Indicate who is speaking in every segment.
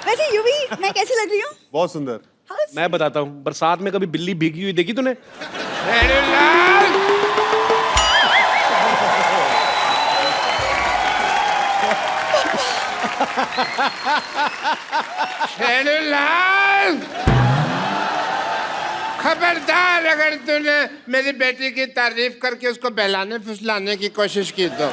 Speaker 1: वैसे यूवी मैं कैसी लग रही हूँ?
Speaker 2: बहुत सुंदर।
Speaker 3: मैं बताता हूँ, बरसात में कभी बिल्ली भीगी हुई देखी तूने?
Speaker 4: लाल, खबरदार अगर तूने मेरी बेटी की तारीफ करके उसको बहलाने फुसलाने की कोशिश की तो।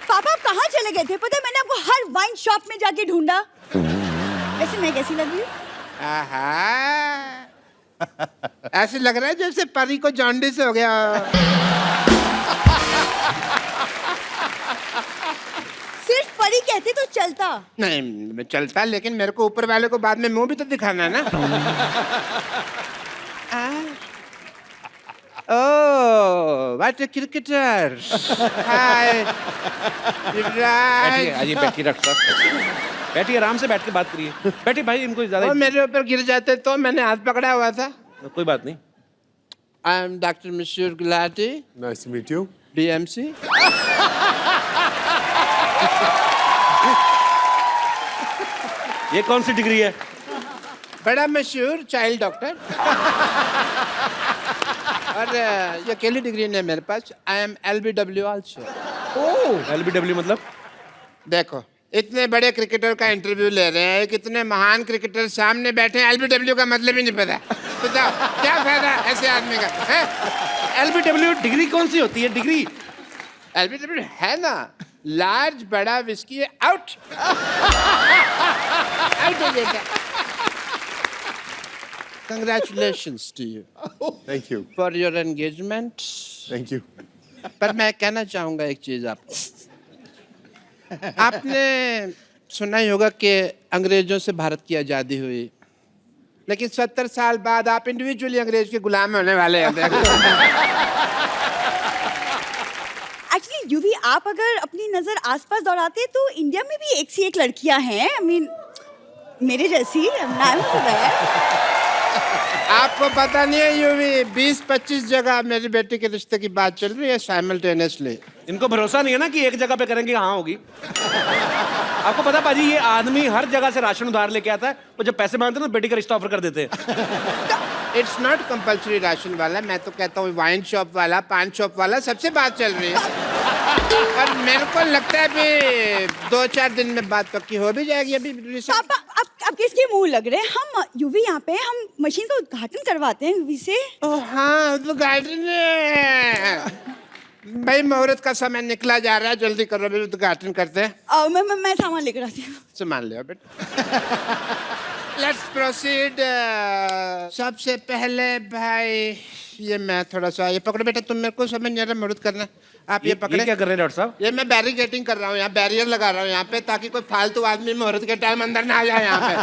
Speaker 1: पापा आप कहाँ चले गए थे? पता है मैंने आपको हर वाइन शॉप में जाके ढूंढा। वैसे मैं कैसी लग रही हूँ?
Speaker 4: आहा, ऐसे लग रहा है जैसे परी को जॉन्डिस हो गया।
Speaker 1: सिर्फ परी कहती तो चलता।
Speaker 4: नहीं मैं चलता, लेकिन मेरे को ऊपर वाले को बाद में मुंह भी तो दिखाना है ना। ओह, व्हाट अ क्रिकेटर। हाय।
Speaker 3: बैठिए, आइए बैठिए डॉक्टर साहब, बैठिए आराम से बैठ के बात करिए। बैठिए भाई, इनको ज्यादा
Speaker 4: वो मेरे ऊपर गिर जाते तो मैंने हाथ पकड़ा हुआ था।
Speaker 3: कोई बात नहीं।
Speaker 4: I am doctor Mishra Gulati,
Speaker 2: nice to meet you.
Speaker 4: DMC.
Speaker 3: ये कौन सी डिग्री है?
Speaker 4: बड़ा मशहूर चाइल्ड डॉक्टर। और ये अकेली डिग्री नहीं है मेरे पास। I am LBW also.
Speaker 3: Oh, LBW मतलब?
Speaker 4: देखो, इतने बड़े क्रिकेटर का इंटरव्यू ले रहे हैं, कितने महान क्रिकेटर सामने बैठे हैं, LBW का मतलब ही नहीं पता। बताओ क्या फायदा ऐसे आदमी का है?
Speaker 3: LBW डिग्री कौन सी होती है? डिग्री
Speaker 4: LBW है ना, लार्ज बड़ा विस्की आउट। आउट हो जाता। Congratulations to you
Speaker 2: thank you.
Speaker 4: for your engagement.
Speaker 2: Thank you.
Speaker 4: पर मैं कहना चाहूंगा एक चीज आपको। आपने सुना ही होगा कि अंग्रेजों से भारत की आजादी हुई, लेकिन 70 साल बाद आप इंडिविजुअली अंग्रेज के गुलाम होने वाले हैं।
Speaker 1: एक्चुअली यूवी आप अगर अपनी नजर आसपास दौड़ाते तो इंडिया में भी एक सी एक लड़कियां हैं। आई मीन मेरे जैसी।
Speaker 4: आपको पता नहीं है यूवी, 20-25 जगह मेरी बेटी के रिश्ते की बात चल रही है साइमल्टेनियसली।
Speaker 3: इनको भरोसा नहीं है ना कि एक जगह पे करेंगे हाँ होगी। आपको पता पाजी, ये आदमी हर जगह से राशन उधार लेके आता है, और जब पैसे मांगते हैं तो बेटी का रिश्ता ऑफर कर देते हैं।
Speaker 4: इट्स नॉट कंपल्सरी राशन वाला, मैं तो कहता हूँ वाइन शॉप वाला, पान शॉप वाला, सबसे बात चल रही है। और मेरे को लगता है अभी 2-4 दिन में बात पक्की हो भी जाएगी। अभी
Speaker 1: पापा अब किसके मुंह लग रहे हैं? हम यूवी यहाँ पे हम मशीन का उद्घाटन करवाते हैं यूवी से।
Speaker 4: ओह हाँ, उद्घाटन है भाई, मुहूर्त का समय निकला जा रहा है, जल्दी करो, अभी उद्घाटन करते हैं।
Speaker 1: मैं सामान लेकर आती हूँ।
Speaker 4: सामान ले बेटा। Let's proceed. सबसे पहले भाई ये मैं थोड़ा सा, ये पकड़ो बेटा, तुम मेरे को समझ नहीं आ रहा, मुहूर्त करना। आप ये पकड़े।
Speaker 3: क्या कर रहे हैं डॉक्टर साहब?
Speaker 4: ये मैं बैरिकेटिंग कर रहा हूँ, यहाँ बैरियर लगा रहा हूँ यहाँ पे, ताकि कोई फालतू आदमी मुहूर्त के टाइम अंदर ना आ जाए यहाँ पे।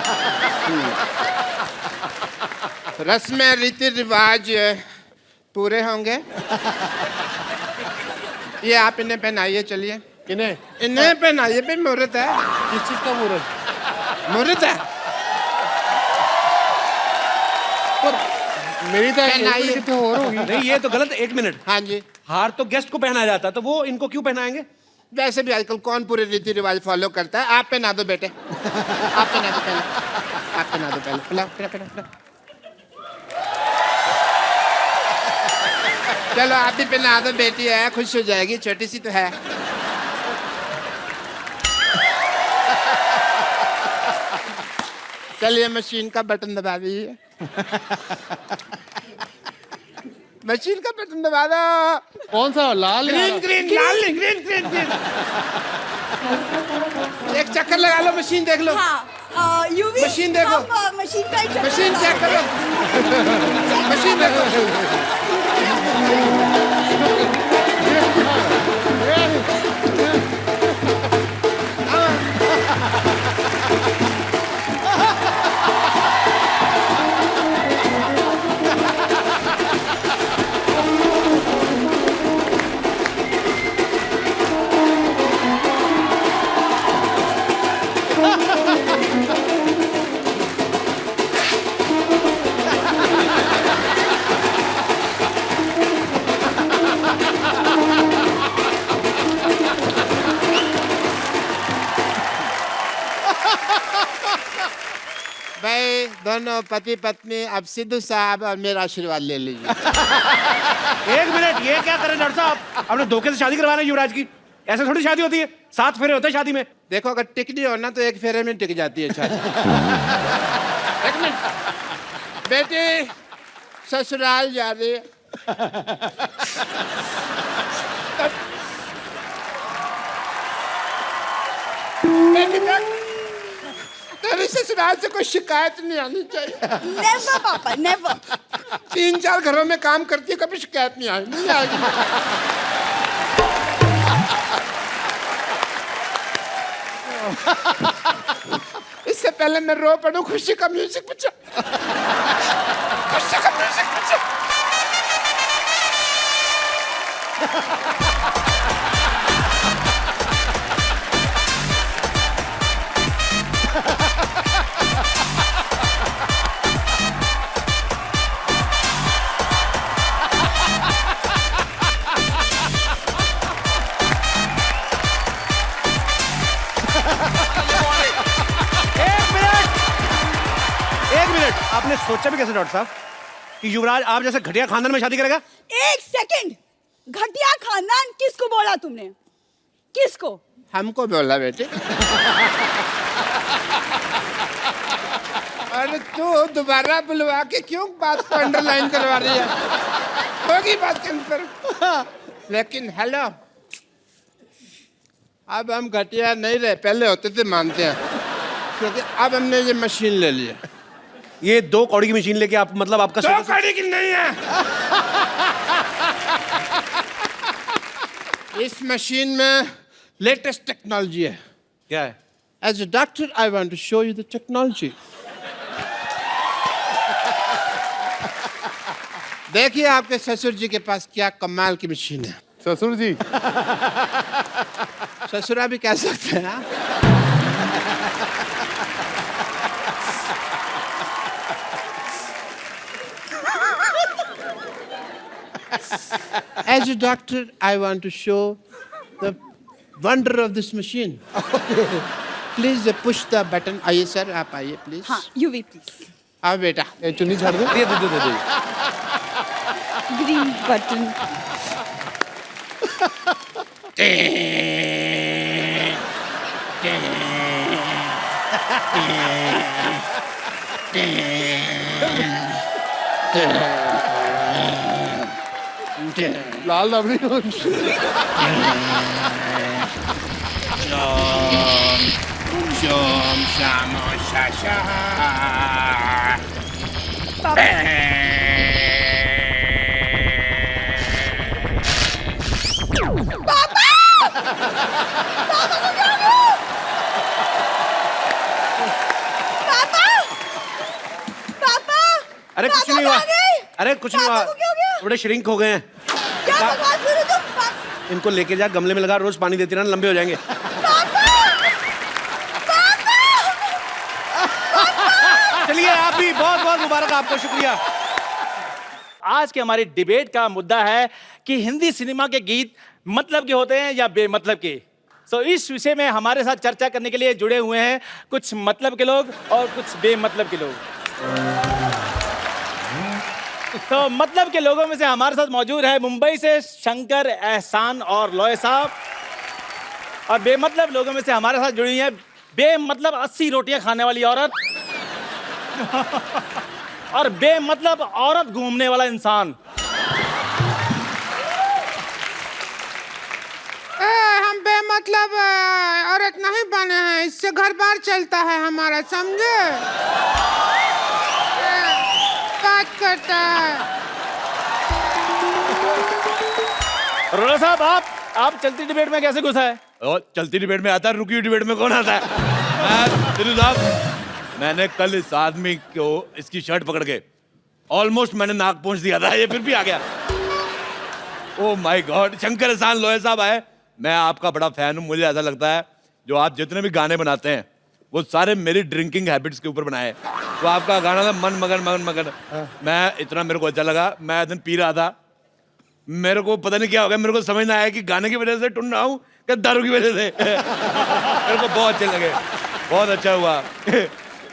Speaker 4: रस्में रीति रिवाज पूरे होंगे। ये आप इन्हें पहनाइए, चलिए। इन्हें पहनाइए भाई, मुहूर्त है।
Speaker 2: किस चीज का मुहूर्त?
Speaker 4: मुहूर्त है।
Speaker 2: मेरी तो
Speaker 4: पहनाइए।
Speaker 2: कितने और होगी।
Speaker 3: नहीं, ये तो गलत। 1 मिनट।
Speaker 4: हाँ जी,
Speaker 3: हार तो गेस्ट को पहनाया जाता है, तो वो इनको क्यों पहनाएंगे?
Speaker 4: वैसे भी आजकल कौन पूरे रीति रिवाज फॉलो करता है? आप पहना दो बेटे, आप पहना दो पहले, आप पहना दो पहले। पहना, पहना, पहना, पहना। चलो आप भी पहना दो, बेटी है, खुश हो जाएगी, छोटी सी तो है। चलिए मशीन का बटन दबा दीजिए। मशीन का बटन दबा दो।
Speaker 2: कौन सा? लाल?
Speaker 4: ग्रीन ग्रीन लाल नहीं, ग्रीन ग्रीन ग्रीन। एक चक्कर लगा लो, मशीन देख लो।
Speaker 1: हाँ यूवी
Speaker 4: मशीन देखो।
Speaker 1: मशीन का एक चक्कर
Speaker 4: मशीन चेक करो। मशीन देखो। भाई दोनों पति पत्नी अब सिद्धू साहब और मेरा आशीर्वाद ले लीजिए।
Speaker 3: एक मिनट, ये क्या करें डॉक्टर साहब? आपने धोखे से शादी करवा रहे हैं युवराज की। ऐसे थोड़ी शादी होती है, 7 फेरे होते हैं शादी में।
Speaker 4: देखो अगर टिकनी हो ना तो एक फेरे में टिक जाती है शादी। एक मिनट, बेटी ससुराल जा रही है। बेटी देख, तेरी ससुराल से कोई शिकायत नहीं आनी चाहिए।
Speaker 1: नेवर पापा, नेवर।
Speaker 4: 3-4 घरों में काम करती है, कभी शिकायत नहीं आएगी। इससे पहले मैं रो पड़ूं, खुशी का म्यूजिक बजा। खुशी का म्यूजिक बजा।
Speaker 3: एक मिनट, आपने सोचा भी कैसे डॉक्टर साहब कि युवराज आप जैसे घटिया खानदान में शादी करेगा?
Speaker 1: एक सेकंड, घटिया खानदान किसको बोला तुमने? किसको?
Speaker 4: हमको बोला बेटे। अरे तू दोबारा बुलवा के क्यों बात को अंडरलाइन करवा रही है? होगी बात कंफर्म। लेकिन हेलो, अब हम घटिया नहीं रहे, पहले होते थे मानते हैं, क्योंकि अब हमने ये मशीन ले ली है।
Speaker 3: ये 2 कौड़ी की मशीन लेके आप, मतलब आपका
Speaker 4: 2 कौड़ी की नहीं है। इस मशीन में लेटेस्ट टेक्नोलॉजी है।
Speaker 3: क्या है?
Speaker 4: As a doctor, I want to show you the technology. देखिए आपके ससुर जी के पास क्या कमाल की मशीन है।
Speaker 2: ससुर जी,
Speaker 4: ससुरा भी कह सकते हैं हाँ? As a doctor, I want to show the wonder of this machine. Please push the button. आइए सर, आप आइए प्लीज।
Speaker 1: हाँ, यूवी प्लीज।
Speaker 4: आओ बेटा।
Speaker 2: ये चुन्नी छाड़ दो।
Speaker 3: दे।
Speaker 1: Green button.
Speaker 2: लाल रबड़ी।
Speaker 4: Shom shamo shasha.
Speaker 1: पापा!
Speaker 3: अरे कुछ नहीं हुआ। अरे कुछ नहीं हुआ,
Speaker 1: पापा को क्या हो गया?
Speaker 3: थोड़े श्रिंक हो गए हैं।
Speaker 1: क्या बकवास कर रहे हो तुम?
Speaker 3: इनको लेके जा, गमले में लगा, रोज पानी देती रहना, लंबे हो जाएंगे। चलिए, आप भी बहुत बहुत मुबारक, आपको शुक्रिया।
Speaker 5: आज के हमारी डिबेट का मुद्दा है कि हिंदी सिनेमा के गीत मतलब के होते हैं या बेमतलब के। इस विषय में हमारे साथ चर्चा करने के लिए जुड़े हुए हैं कुछ मतलब के लोग और कुछ बेमतलब के लोग। तो मतलब के लोगों में से हमारे साथ मौजूद है मुंबई से शंकर, एहसान और लॉय साहब। और बेमतलब लोगों में से हमारे साथ जुड़ी है बेमतलब 80 रोटियां खाने वाली औरत और बेमतलब औरत घूमने वाला इंसान।
Speaker 4: हम बेमतलब औरत नहीं बने हैं, इससे घर बार चलता है हमारा, समझे? बात करता है।
Speaker 5: रोला साहब, आप चलती डिबेट में कैसे घुसा है?
Speaker 6: और चलती डिबेट में आता है, रुकी हुई डिबेट में कौन आता है? दिलू साहब, मैंने कल इस आदमी को इसकी शर्ट पकड़ के ऑलमोस्ट मैंने नाक पहुंच दिया था, ये फिर भी आ गया। ओह माय गॉड, शंकर एहसान लोहे साहब आए। मैं आपका बड़ा फैन हूँ। मुझे ऐसा लगता है जो आप जितने भी गाने बनाते हैं वो सारे मेरी ड्रिंकिंग हैबिट्स के ऊपर बनाए। तो आपका गाना था मन मगन मन मगन, मैं इतना मेरे को अच्छा लगा। मैं एक दिन पी रहा था, मेरे को पता नहीं क्या हो गया, मेरे को समझ ना आया कि गाने की वजह से टुन रहा हूँ क्या दारू की वजह से। मेरे को बहुत अच्छे लगे, बहुत अच्छा हुआ।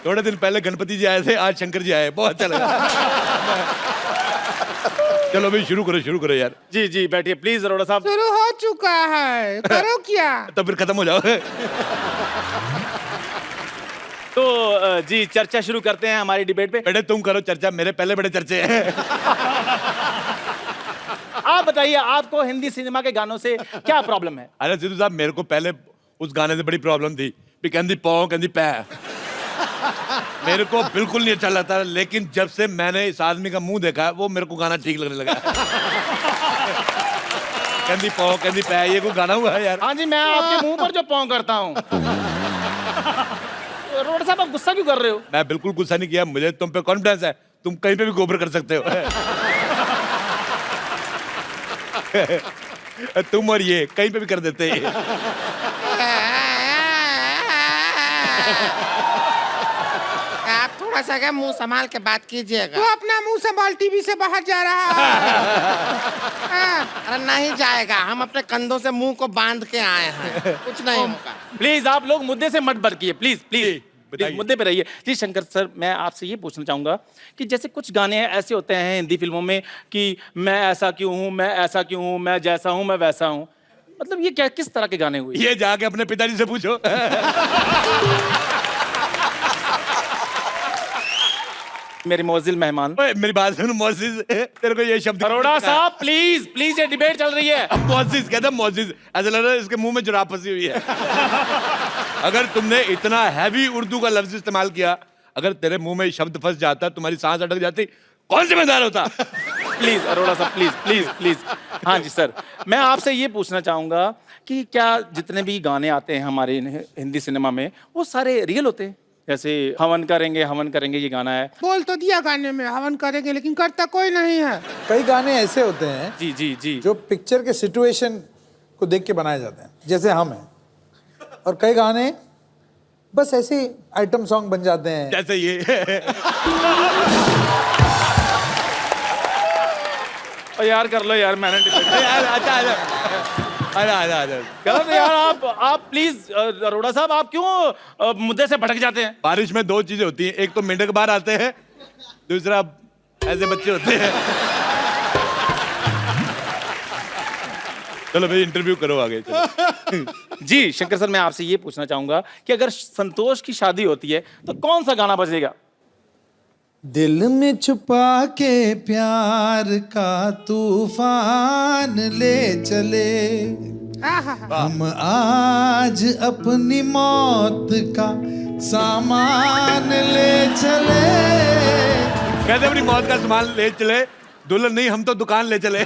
Speaker 6: थोड़े दिन पहले गणपति जी आए थे, आज शंकर जी आए, बहुत अच्छा लगा। चलो भाई शुरू करो यार।
Speaker 5: जी जी बैठिए प्लीज अरोड़ा साहब।
Speaker 4: शुरू हो चुका है, करो क्या?
Speaker 6: तब फिर खत्म हो जाओ।
Speaker 5: तो जी चर्चा शुरू करते हैं हमारी डिबेट पे।
Speaker 6: बेटे तुम करो चर्चा, मेरे पहले बड़े चर्चे हैं।
Speaker 5: आप बताइए आपको हिंदी सिनेमा के गानों से क्या प्रॉब्लम है?
Speaker 6: अरे सिद्धू साहब, मेरे को पहले उस गाने से बड़ी प्रॉब्लम थी कि कहती पौ कहती पै, मेरे को बिल्कुल नहीं अच्छा लगता। लेकिन जब से मैंने इस आदमी का मुंह देखा, वो मेरे को गाना ठीक लगने लगा। कहती पौ कहती पै, ये कोई गाना हुआ है यार?
Speaker 5: हाँ जी, मैं आपके मुंह पर जो पौं करता हूँ। अरोड़ा साहब आप गुस्सा क्यों कर रहे हो?
Speaker 6: मैं बिल्कुल गुस्सा नहीं किया, मुझे तुम पे कॉन्फिडेंस है, तुम कहीं पे भी गोबर कर सकते हो। तुम और ये कहीं पे भी कर देते हैं।
Speaker 4: आप थोड़ा सा क्या मुंह संभाल के बात कीजिएगा। तो अपना मुंह संभाल, टीवी से बाहर जा रहा है।
Speaker 7: अरे नहीं जाएगा, हम अपने कंधों से मुंह को बांध के आए हैं, कुछ नहीं होगा।
Speaker 5: प्लीज आप लोग मुद्दे से मत भटकिए, प्लीज प्लीज
Speaker 6: बताइए।
Speaker 5: मुद्दे पे रहिए। जी शंकर सर, मैं आपसे ये पूछना चाहूंगा कि जैसे कुछ गाने ऐसे होते हैं हिंदी फिल्मों में कि मैं ऐसा क्यों हूँ, मैं ऐसा क्यों हूँ, मैं जैसा हूँ मैं वैसा हूँ, मतलब ये क्या किस तरह के गाने हुए?
Speaker 6: ये जाके अपने पिताजी से पूछो।
Speaker 5: मेरे मोजिल मेहमान।
Speaker 6: ओए, मेरी बात सुन मोजिज, तेरे को ये शब्द
Speaker 5: अरोड़ा साहब प्लीज प्लीज, ये डिबेट चल रही है।
Speaker 6: मोजिज कहता मोजिज, ऐसा लग रहा है इसके मुंह में जुराब फंसी हुई है। अगर तुमने इतना हैवी उर्दू का लफ्ज इस्तेमाल किया, अगर तेरे मुंह में शब्द फंस जाता, तुम्हारी सांस अटक जाती, कौन जिम्मेदार होता?
Speaker 5: प्लीज अरोड़ा साहब प्लीज प्लीज प्लीज। हाँ जी सर, मैं आपसे ये पूछना चाहूंगा कि क्या जितने भी गाने आते हैं हमारे हिंदी सिनेमा में वो सारे रियल होते हैं? जैसे हवन करेंगे ये गाना है।
Speaker 4: बोल तो दिया गाने में हवन करेंगे, लेकिन करता कोई नहीं है।
Speaker 8: कई गाने ऐसे होते हैं
Speaker 5: जी जी जी
Speaker 8: जो पिक्चर के सिचुएशन को देख के बनाए जाते हैं, जैसे हम हैं, और कई गाने बस ऐसे आइटम सॉन्ग बन जाते हैं।
Speaker 6: जैसे ये।
Speaker 5: और यार कर लो यार, मैंने डिबेट
Speaker 6: यार अच्छा आजा।
Speaker 5: गलत है यार। आप प्लीज अरोड़ा साहब, आप क्यों मुद्दे से भटक जाते हैं?
Speaker 6: बारिश में दो चीजें होती हैं, एक तो मेंढक बाहर आते हैं, दूसरा ऐसे बच्चे होते हैं। चलो भाई इंटरव्यू करो आगे। चलो।
Speaker 5: जी शंकर सर, मैं आपसे ये पूछना चाहूंगा कि अगर संतोष की शादी होती है तो कौन सा गाना बजेगा?
Speaker 8: दिल में छुपा के प्यार का तूफान ले चले, हम आज अपनी मौत का सामान ले चले।
Speaker 6: कहते अपनी मौत का सामान ले चले, दुल्हन नहीं हम तो दुकान ले चले।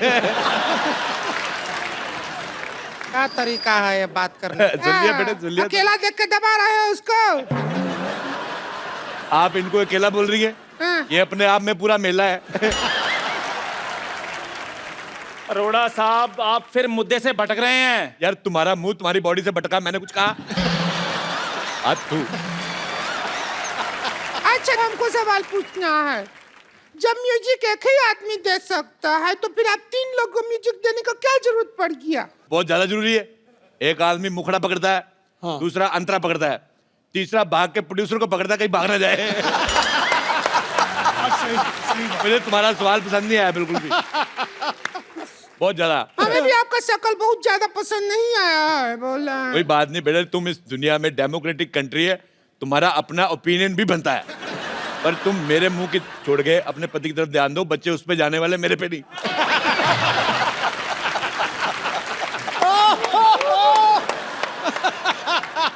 Speaker 7: क्या तरीका है ये बात करने का?
Speaker 6: सुन लिया बेटे, सुन लिया।
Speaker 4: अकेला देख के दबा रहे हो उसको।
Speaker 6: आप इनको अकेला बोल रही है? ये अपने आप में पूरा मेला है।
Speaker 5: अरोड़ा साहब आप फिर मुद्दे से भटक रहे हैं।
Speaker 6: यार तुम्हारा मुंह तुम्हारी बॉडी से भटका, मैंने कुछ कहा? तू
Speaker 4: अच्छा हमको सवाल पूछना है, जब म्यूजिक एक ही आदमी दे सकता है तो फिर आप तीन लोग को म्यूजिक देने का क्या जरूरत पड़ गया?
Speaker 6: बहुत ज्यादा जरूरी है। एक आदमी मुखड़ा पकड़ता है, दूसरा अंतरा पकड़ता है, तीसरा भाग के प्रोड्यूसर को पकड़ता है कहीं भाग ना जाए। मुझे तुम्हारा सवाल पसंद नहीं आया बिल्कुल भी, बहुत ज्यादा।
Speaker 4: हमें भी आपका शक्ल बहुत ज्यादा पसंद नहीं आया है, बोला।
Speaker 6: कोई बात नहीं बेटा, तुम इस दुनिया में डेमोक्रेटिक कंट्री है, तुम्हारा अपना ओपिनियन भी बनता है, पर तुम मेरे मुंह की छोड़ के अपने पति की तरफ ध्यान दो, बच्चे उस पे जाने वाले, मेरे पे नहीं।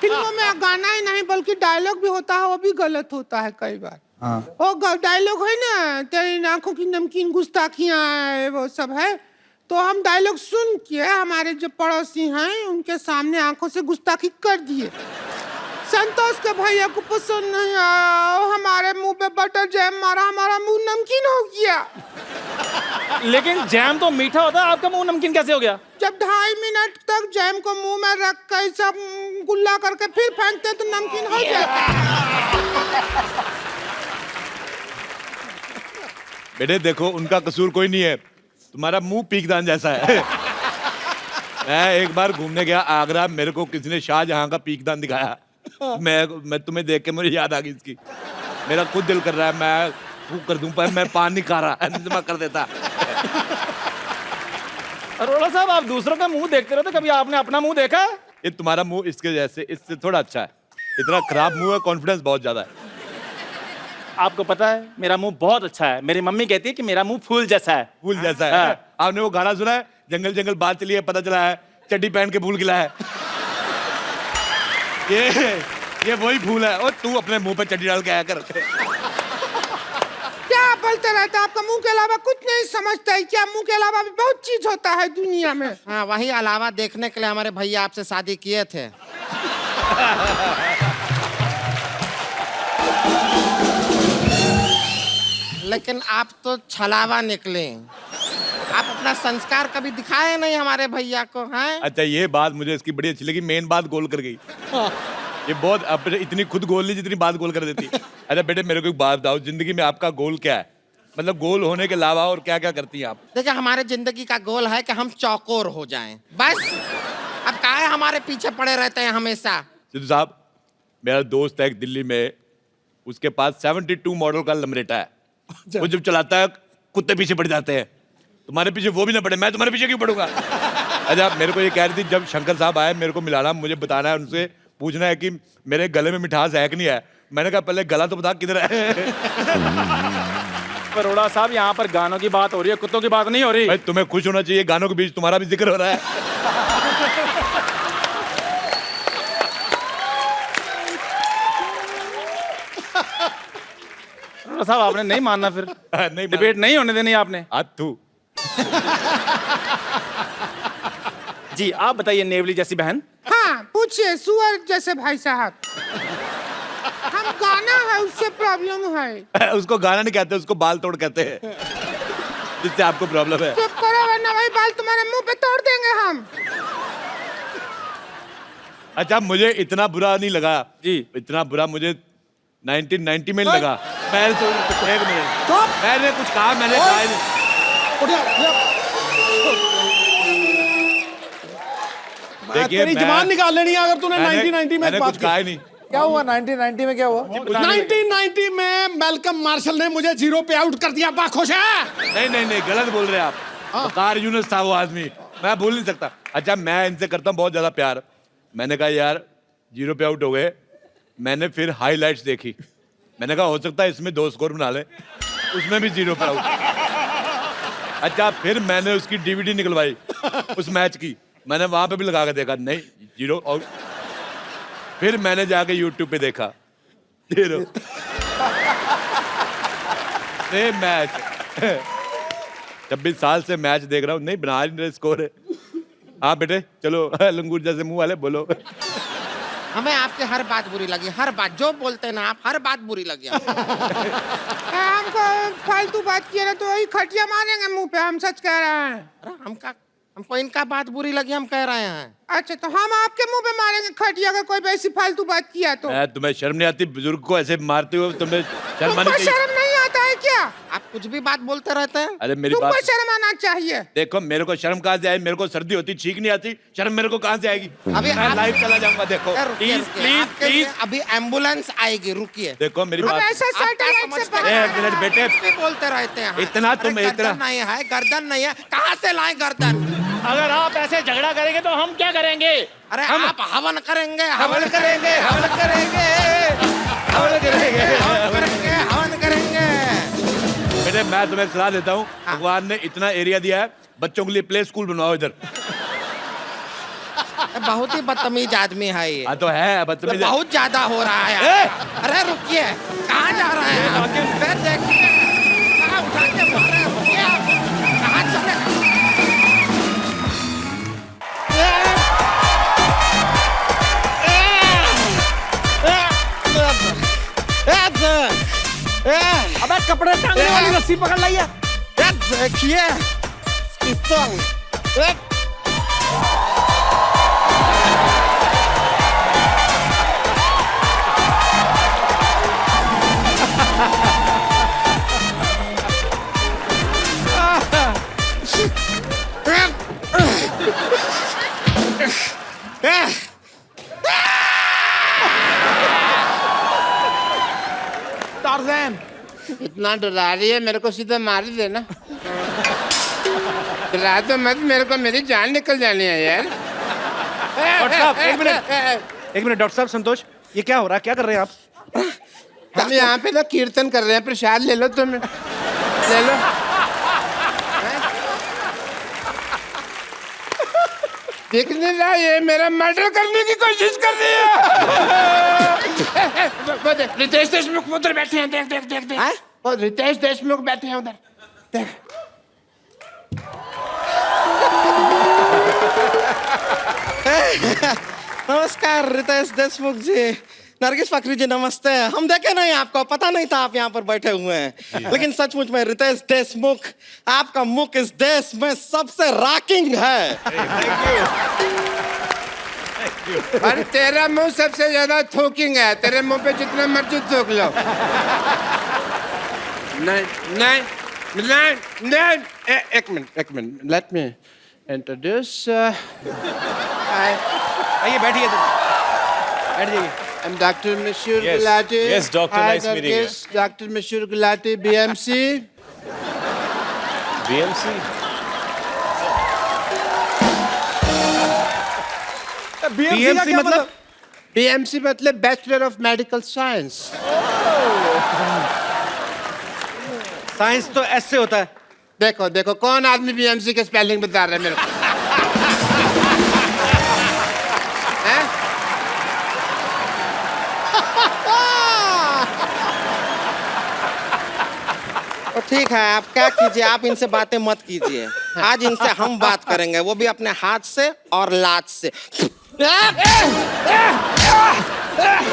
Speaker 4: फिल्मों में गाना ही नहीं बल्कि डायलॉग भी होता है, वो भी गलत होता है कई बार। वो डायलॉग है ना, तेरी आंखों की नमकीन गुस्ताखियां है, वो सब है। तो हम डायलॉग सुन के हमारे जो पड़ोसी हैं उनके सामने आंखों से गुस्ताखी कर दिए। संतोष के भैया को पसंद नहीं आया, हमारे मुंह पे बटर जैम मारा, हमारा मुंह नमकीन हो गया।
Speaker 5: लेकिन जैम तो मीठा होता है, आपका मुंह नमकीन कैसे हो गया?
Speaker 4: जब 2.5 मिनट तक जैम को मुंह में रख कर सब गुल्ला करके फिर फेंकते तो नमकीन हो जाता।
Speaker 6: बेटे देखो, उनका कसूर कोई नहीं है, तुम्हारा मुंह पीकदान जैसा है। मैं एक बार घूमने गया आगरा, मेरे को किसी ने शाहजहां का पीकदान दिखाया। मैं तुम्हें देख के मुझे याद आ गई इसकी। मेरा खुद दिल कर रहा है मैं फूक कर दूं, पर मैं पान नहीं खा रहा, मैं कर देता।
Speaker 5: अरोड़ा साहब, आप दूसरों का मुंह देखते रहते, कभी आपने अपना मुंह देखा है?
Speaker 6: ये तुम्हारा मुंह इसके जैसे, इससे थोड़ा अच्छा है। इतना खराब मुंह है, कॉन्फिडेंस बहुत ज्यादा है।
Speaker 5: आपको पता है मेरा मुंह बहुत अच्छा है। मेरी मम्मी कहती है कि मेरा मुंह फूल जैसा है।
Speaker 6: फूल जैसा है।
Speaker 5: हाँ।
Speaker 6: आपने वो गाना सुना है, जंगल जंगल बात चली है, पता चला है चड्डी पहन के फूल खिला है। ये वही फूल है। और तू अपने मुंह पे चड्डी डाल के आया कर।
Speaker 4: क्या बोलते रहते हैं? आपका मुंह के अलावा कुछ नहीं समझता है क्या? मुंह के अलावा भी बहुत चीज होता है दुनिया में।
Speaker 7: हाँ, वही अलावा देखने के लिए हमारे भैया आपसे शादी किए थे। लेकिन आप तो छलावा निकले। आप अपना संस्कार कभी दिखाए नहीं हमारे भैया को, हैं?
Speaker 6: अच्छा, ये बात मुझे इसकी बड़ी अच्छी लगी। मेन बात गोल कर गई। ये बहुत अपने इतनी खुद गोल नहीं जितनी बात गोल कर देती। अच्छा बेटे, मेरे को एक बात बताओ, जिंदगी में आपका गोल क्या है? मतलब गोल होने के अलावा और क्या क्या करती हैं आप?
Speaker 7: देखिए, हमारे जिंदगी का गोल है कि हम चौकोर हो जाएं, बस। अब काहे हमारे पीछे पड़े रहते हैं हमेशा?
Speaker 6: सिद्धू साहब, मेरा दोस्त है एक दिल्ली में, उसके पास 72 मॉडल का लमरेटा है। वो जब चलाता है कुत्ते पीछे पड़ जाते हैं। तुम्हारे पीछे वो भी ना पड़े, मैं तुम्हारे पीछे क्यों पड़ूंगा? अच्छा, मेरे को ये कह रही थी, जब शंकर साहब आए मेरे को मिलाना, मुझे बताना है, उनसे पूछना है कि मेरे गले में मिठास है कि नहीं है। मैंने कहा पहले गला तो बता किधर है।
Speaker 5: अरोड़ा साहब, यहाँ पर गानों की बात हो रही है, कुत्तों की बात नहीं हो रही।
Speaker 6: भाई तुम्हें खुश होना चाहिए, गानों के बीच तुम्हारा भी जिक्र हो रहा है।
Speaker 5: अरोड़ा साहब, आपने नहीं मानना फिर?
Speaker 6: नहीं
Speaker 5: डिबेट नहीं होने देनी आपने।
Speaker 6: तू
Speaker 5: जी, आप बताइए नेवली जैसी बहन।
Speaker 4: हाँ, पूछिए सुअर जैसे भाई साहब। हम गाना है, उससे प्रॉब्लम है।
Speaker 6: उसको गाना नहीं कहते, उसको बाल तोड़ कहते हैं, जिससे आपको प्रॉब्लम है।
Speaker 4: चुप करो वरना भाई बाल तुम्हारे मुंह पे तोड़ देंगे हम।
Speaker 6: अच्छा, मुझे इतना बुरा नहीं लगा
Speaker 5: जी।
Speaker 6: इतना बुरा मुझे 1990 में लगा। पहले तो एक मिनट, मैंने कुछ कहा? मैंने कहा ही नहीं। देखिए,
Speaker 2: तेरी जबान निकाल लेनी है अगर तूने 1990 में
Speaker 6: मैंने
Speaker 2: बात
Speaker 6: कुछ कहा ही नहीं।
Speaker 8: क्या हुआ 1990 में? क्या हुआ?
Speaker 2: 1990 में मैल्कम मार्शल ने मुझे 0 पे आउट कर दिया। बा खुश है?
Speaker 6: नहीं, गलत बोल रहे हैं आप। वकार यूनुस था वो आदमी, मैं भूल नहीं सकता। अच्छा, मैं इनसे करता हूँ बहुत ज्यादा प्यार। मैंने कहा यार 0 पे आउट हो गए। मैंने फिर हाईलाइट्स देखी। मैंने कहा हो सकता है इसमें 2 स्कोर बना ले, उसमें भी 0 पे आउट। अच्छा, फिर मैंने उसकी DVD निकलवाई उस मैच की, मैंने वहां पे भी लगा के देखा, नहीं 0 आउट। फिर मैंने जाके YouTube पे देखा 0 सेम मैच। 26 साल से मैच देख रहा हूँ, नहीं बना रहे स्कोर है। हाँ बेटे, चलो लंगूर जैसे मुंह वाले बोलो।
Speaker 7: हमें आपकी हर बात बुरी लगी, हर बात जो बोलते हैं ना आप, हर बात बुरी लगी हमको।
Speaker 4: हमको फालतू बात किया ना तो वही खटिया मारेंगे मुंह पे। हम सच कह रहे हैं।
Speaker 7: अरे हमको इनका बात बुरी लगी, हम कह रहे हैं।
Speaker 4: अच्छा, तो हम आपके मुंह पे मारेंगे खटिया अगर कोई ऐसी फालतू बात किया तो?
Speaker 6: तुम्हें शर्म नहीं आती? बुजुर्ग को ऐसे मारते हुए तुम्हें शर्म आनी
Speaker 4: तुमको
Speaker 6: चाहिए।
Speaker 4: शर्म नहीं आता है क्या?
Speaker 7: आप कुछ भी बात बोलते रहते हैं।
Speaker 6: अरे मेरी
Speaker 4: तुमको
Speaker 6: बात
Speaker 4: शर्म आना चाहिए।
Speaker 6: देखो, मेरे को शर्म कहाँ से आई? मेरे को सर्दी होती छींक नहीं आती, शर्म मेरे को कहाँ से आएगी?
Speaker 7: अभी
Speaker 6: मैं
Speaker 7: आप-
Speaker 6: लाइव चला जाऊंगा। देखो
Speaker 7: प्लीज, अभी एम्बुलेंस आएगी, रुकिए।
Speaker 6: देखो मेरी
Speaker 4: अब
Speaker 6: बात।
Speaker 4: ऐसा
Speaker 7: आप क्या
Speaker 4: सैटेलाइट से
Speaker 7: समझते
Speaker 4: बाहर
Speaker 7: हैं?
Speaker 6: एक मिनट बेटे,
Speaker 7: कुछ भी बोलते रहते हैं।
Speaker 6: इतना तुम
Speaker 7: अरे
Speaker 6: इतना-
Speaker 7: गर्दन नहीं है, गर्दन नहीं है, कहाँ से लाए गर्दन?
Speaker 5: अगर आप ऐसे झगड़ा करेंगे तो हम क्या करेंगे?
Speaker 7: अरे आप हवन करेंगे,
Speaker 6: हवन करेंगे, हवन करेंगे, हवन करेंगे,
Speaker 7: हवन करेंगे।
Speaker 6: बेटे मैं तुम्हें सलाह देता हूँ, भगवान ने इतना एरिया दिया है, बच्चों के लिए प्ले स्कूल बनवाओ इधर।
Speaker 7: बहुत ही बदतमीज आदमी है ये।
Speaker 6: हाँ तो है बदतमीज।
Speaker 7: बहुत ज्यादा हो रहा है। अरे रुकिए, कहाँ जा रहे हैं आप? फिर देखिए, कहाँ उठा के मार रहे हैं? रुकिए आप, कहाँ चले?
Speaker 2: अबे कपड़े टांगने वाली रस्सी पकड़ लाइए।
Speaker 7: देखिए
Speaker 2: टार्जन।
Speaker 4: इतना डरा रही है मेरे को, सीधा मार ही देना। डरा तो मत मेरे को, मेरी जान निकल जानी है यार।
Speaker 3: डॉक्टर साहब एक मिनट डॉक्टर साहब संतोष, ये क्या हो रहा है, क्या कर रहे हैं आप?
Speaker 4: हम यहाँ पे ना कीर्तन कर रहे हैं, प्रसाद ले लो तुम, ले लो। देख नहीं रहा, ये मेरा मर्डर करने की कोशिश कर रही है। वो देख, रितेश देशमुख उधर बैठे हैं, देख देख देख देख। वो रितेश देशमुख बैठे हैं उधर, देख।
Speaker 7: नमस्कार रितेश देशमुख जी, नरगिस फकरी जी नमस्ते। हम देखे नहीं आपको, पता नहीं था आप यहाँ पर बैठे हुए हैं, लेकिन सचमुच में रितेश देशमुख, आपका मुख इस देश में सबसे रॉकिंग है।
Speaker 4: और तेरा मुंह सबसे ज्यादा थूकिंग है, तेरे मुंह पे जितना मर्जी थूक लो। नहीं नहीं नहीं नहीं, एक मिनट, लेट मी इंट्रोड्यूस।
Speaker 3: आइए बैठिए, बैठ जाइए।
Speaker 4: I'm Dr. Mishur Gulati.
Speaker 6: Yes, doctor,
Speaker 4: Hi,
Speaker 6: nice meeting you.
Speaker 4: Dr. Mishur Gulati, BMC.
Speaker 6: BMC?
Speaker 3: BMC मतलब?
Speaker 4: BMC मतलब Bachelor of Medical Science.
Speaker 3: Science तो ऐसे होता है।
Speaker 4: देखो देखो कौन आदमी BMC के स्पेलिंग बता रहा है मेरे को। हैं?
Speaker 7: तो ठीक है, आप क्या कीजिए, आप इनसे बातें मत कीजिए। आज इनसे हम बात करेंगे, वो भी अपने हाथ से और लात से।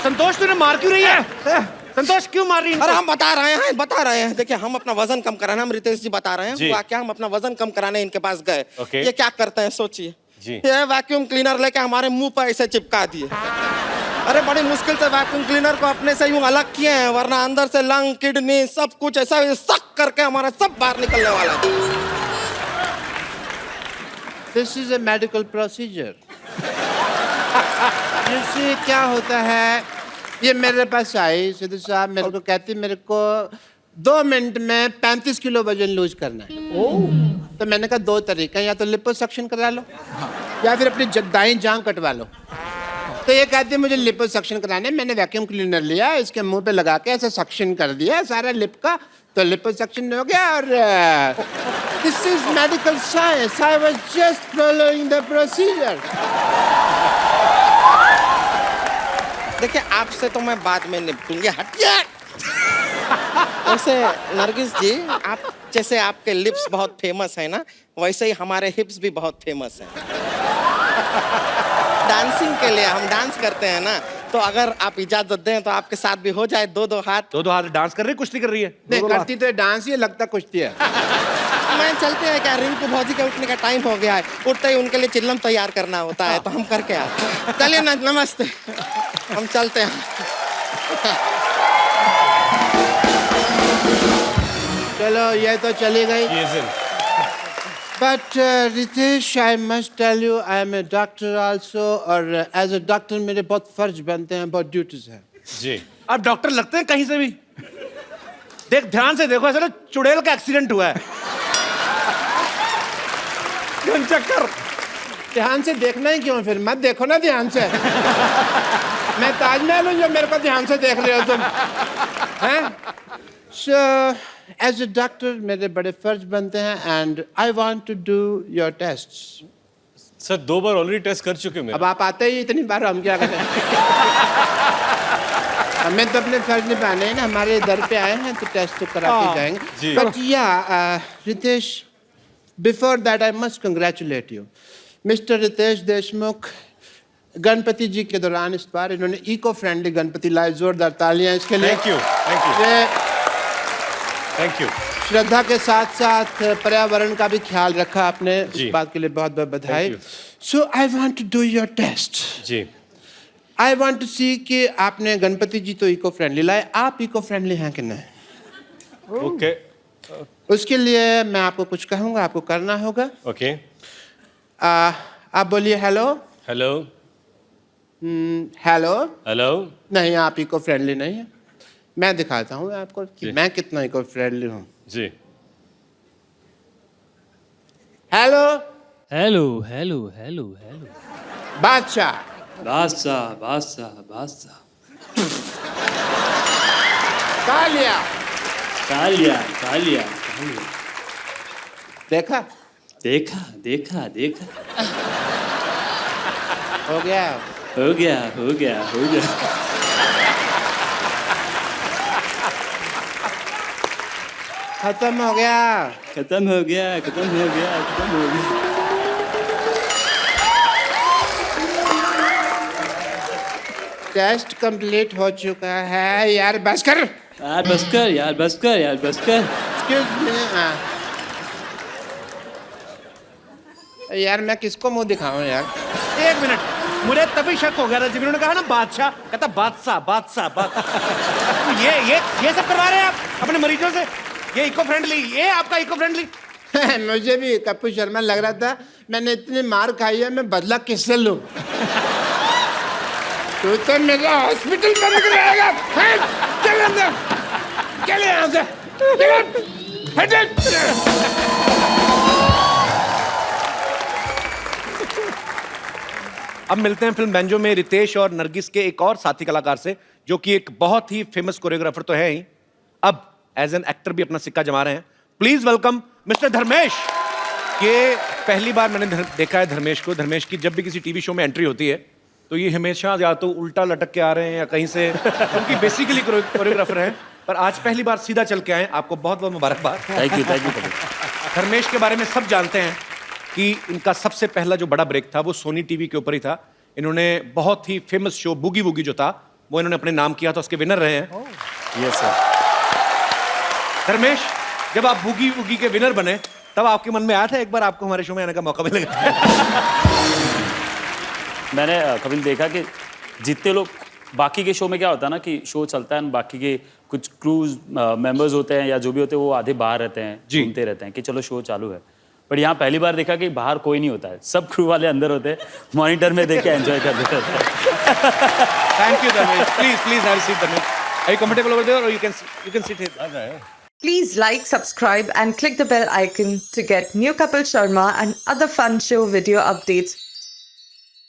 Speaker 3: संतोष तूने मार क्यों रही है? संतोष क्यों मार रही है?
Speaker 7: अरे हम बता रहे हैं। देखिए, हम अपना वजन कम कराना, हम रितेश जी बता रहे हैं,
Speaker 6: जी।
Speaker 7: हुआ क्या, हम अपना वजन कम कराने इनके पास गए।
Speaker 6: ओके।
Speaker 7: ये क्या करते हैं सोचिए,
Speaker 6: जी।
Speaker 7: ये वैक्यूम क्लीनर लेके हमारे मुंह पर ऐसे चिपका दिए। अरे बड़ी मुश्किल से वैक्यूम क्लीनर को अपने से यूं अलग किए हैं, वरना अंदर से लंग, किडनी सब कुछ ऐसा सक करके हमारा सब बाहर निकलने वाला है।
Speaker 4: This is a medical procedure. इससे क्या होता है, ये मेरे पास आई सिद्धू साहब, मेरे को कहती मेरे को 2 मिनट में 35 किलो वजन लूज करना है। तो मैंने कहा 2 तरीका, या तो लिपोसक्शन करा लो या फिर अपनी दाईं जांघ कटवा लो। तो ये कहती है मुझे लिपोसक्शन कराना है। मैंने वैक्यूम क्लीनर लिया, इसके मुंह पे लगा के ऐसे सक्शन कर दिया सारा लिप का, तो लिपोसक्शन हो गया। और this is medical science, I was just following the procedure.
Speaker 7: देखिए, आपसे तो मैं बाद में निपटूंगी, हटिए। वैसे नरगिस जी, आप जैसे आपके लिप्स बहुत फेमस है ना, वैसे ही हमारे हिप्स भी बहुत फेमस हैं। डांसिंग के लिए हम डांस करते हैं ना, तो अगर आप इजाजत दें तो आपके साथ भी हो जाए 2-2 हाथ।
Speaker 3: 2-2 हाथ डांस कर रही है, कुश्ती कर रही है?
Speaker 4: नहीं करती तो डांस ही लगता कुश्ती है।
Speaker 7: मैं चलते हैं क्या, रिंकू भौजी के उठने का टाइम हो गया है, उठते ही उनके लिए चिल्लम तैयार करना होता है, तो हम करके आते हैं। चलिए ना, नमस्ते, हम चलते हैं।
Speaker 4: चलो ये तो चली गई। But Ritesh, I must tell you, I am a doctor also, और एज ए डॉक्टर मेरे बहुत फर्ज बनते हैं, बहुत ड्यूटीज हैं।
Speaker 6: जी।
Speaker 3: आप डॉक्टर लगते हैं कहीं से भी। देख ध्यान से देखो, ऐसा ना चुड़ैल का एक्सीडेंट हुआ है। चक्कर।
Speaker 4: ध्यान से देखना ही क्यों, फिर मत देखो ना ध्यान से। मैं ताजमहल हूँ जो मेरे को ध्यान से देख रहे हो तुम, हैं? So as a doctor मेरे बड़े फर्ज बनते हैं, and I want to do your tests.
Speaker 6: Sir 2 बार ऑलरेडी टेस्ट कर चुके मैं।
Speaker 4: अब आप आते ही इतनी बार, हम क्या करें? हमें तो अपने फर्ज निभाने हैं ना, हमारे दर पे आए हैं तो टेस्ट तो करा के जाएंगे।
Speaker 6: जी।
Speaker 4: But yeah Ritesh, before that I must congratulate you, mister Ritesh Deshmukh. Ganpati ji के दौरान इस बार इन्होंने इको फ्रेंडली गणपति लाए, जोरदार तालियां इसके लिए।
Speaker 6: थैंक यू, थैंक यू,
Speaker 4: ये
Speaker 6: थैंक यू।
Speaker 4: श्रद्धा के साथ साथ पर्यावरण का भी ख्याल रखा आपने,
Speaker 6: जी।
Speaker 4: इस बात के लिए बहुत बहुत बधाई।
Speaker 6: Thank you.
Speaker 4: So I want to do your test.
Speaker 6: जी।
Speaker 4: आई वांट टू सी कि आपने गणपति जी तो इको फ्रेंडली लाए, आप इको फ्रेंडली हैं कि नहीं?
Speaker 6: ओके,
Speaker 4: उसके लिए मैं आपको कुछ कहूँगा, आपको करना होगा।
Speaker 6: ओके।
Speaker 4: आप बोलिए हेलो।
Speaker 6: Hello,
Speaker 4: hello.
Speaker 6: हेलो।
Speaker 4: नहीं, आप इको फ्रेंडली नहीं है। मैं दिखाता हूँ आपको कि मैं कितना इको फ्रेंडली हूँ।
Speaker 3: जी।
Speaker 4: Hello
Speaker 9: hello hello hello hello
Speaker 4: Badshah.
Speaker 9: Badshah Badshah बादशाह
Speaker 4: कालिया
Speaker 9: कालिया कालिया कालिया
Speaker 4: देखा
Speaker 9: देखा देखा देखा
Speaker 4: हो गया।
Speaker 9: हो गया हो गया हो गया
Speaker 4: खत्म हो गया।
Speaker 9: खत्म हो गया खत्म हो गया खत्म हो गया
Speaker 4: टेस्ट कंप्लीट हो चुका है। यार बस कर।
Speaker 9: यार बस कर यार बस कर यार बस कर
Speaker 4: एक्सक्यूज मी। यार मैं किसको मुंह दिखाऊं यार।
Speaker 3: एक मिनट, मुझे तभी शक हो गया था जब इन्होंने कहा ना बादशाह, कहता बादशाह बादशाह बादशाह। ये सब करवा रहे हैं आप अपने मरीजों से? ये इको फ्रेंडली, ये आपका इको फ्रेंडली?
Speaker 4: मुझे भी कपिल शर्मा लग रहा था, मैंने इतनी मार खाई है, मैं बदला किससे लूं? तू तो मेरा हॉस्पिटल बंद कराएगा। चल अंदर, चल यहाँ से,
Speaker 3: अब मिलते हैं फिल्म बेंजो में रितेश और नरगिस के एक और साथी कलाकार से, जो कि एक बहुत ही फेमस कोरियोग्राफर तो है ही, अब एज एन एक्टर भी अपना सिक्का जमा रहे हैं। Please welcome mister Dharmesh. ये पहली बार मैंने देखा है धर्मेश को। धर्मेश की जब भी किसी टीवी शो में एंट्री होती है तो ये हमेशा या तो उल्टा लटक के आ रहे हैं या कहीं से, क्योंकि बेसिकली कोरियोग्राफर हैं, पर आज पहली बार सीधा चल के आए। आपको बहुत बहुत मुबारकबाद।
Speaker 9: थैंक यू
Speaker 3: धर्मेश के बारे में सब जानते हैं कि इनका सबसे पहला जो बड़ा ब्रेक था वो सोनी टीवी के ऊपर ही था। इन्होंने बहुत ही फेमस शो बूगी वूगी जो था वो इन्होंने अपने नाम किया था, उसके विनर रहे हैं।
Speaker 9: Yes sir.
Speaker 3: धर्मेश, जब आप बूगी वूगी के विनर बने तब आपके मन में आया था एक बार आपको हमारे शो में आने का मौका मिलेगा?
Speaker 9: मैंने कभी देखा कि जितने लोग बाकी के शो में क्या होता है ना कि शो चलता है, बाकी के कुछ क्रूज मेंबर्स होते हैं या जो भी होते हैं वो आधे बाहर रहते हैं, घूमते रहते हैं कि चलो शो चालू है। बट यहाँ पहली बार देखा कि बाहर कोई नहीं होता है, सब क्रू वाले अंदर होते हैं, मॉनिटर में देख के एंजॉय करते रहते हैं।
Speaker 3: Thank you Dharmesh. Please have a seat Dharmesh. Are you comfortable over there or you can sit here?
Speaker 10: Please like, subscribe and click the bell icon to get new Kapil Sharma and other fun show video updates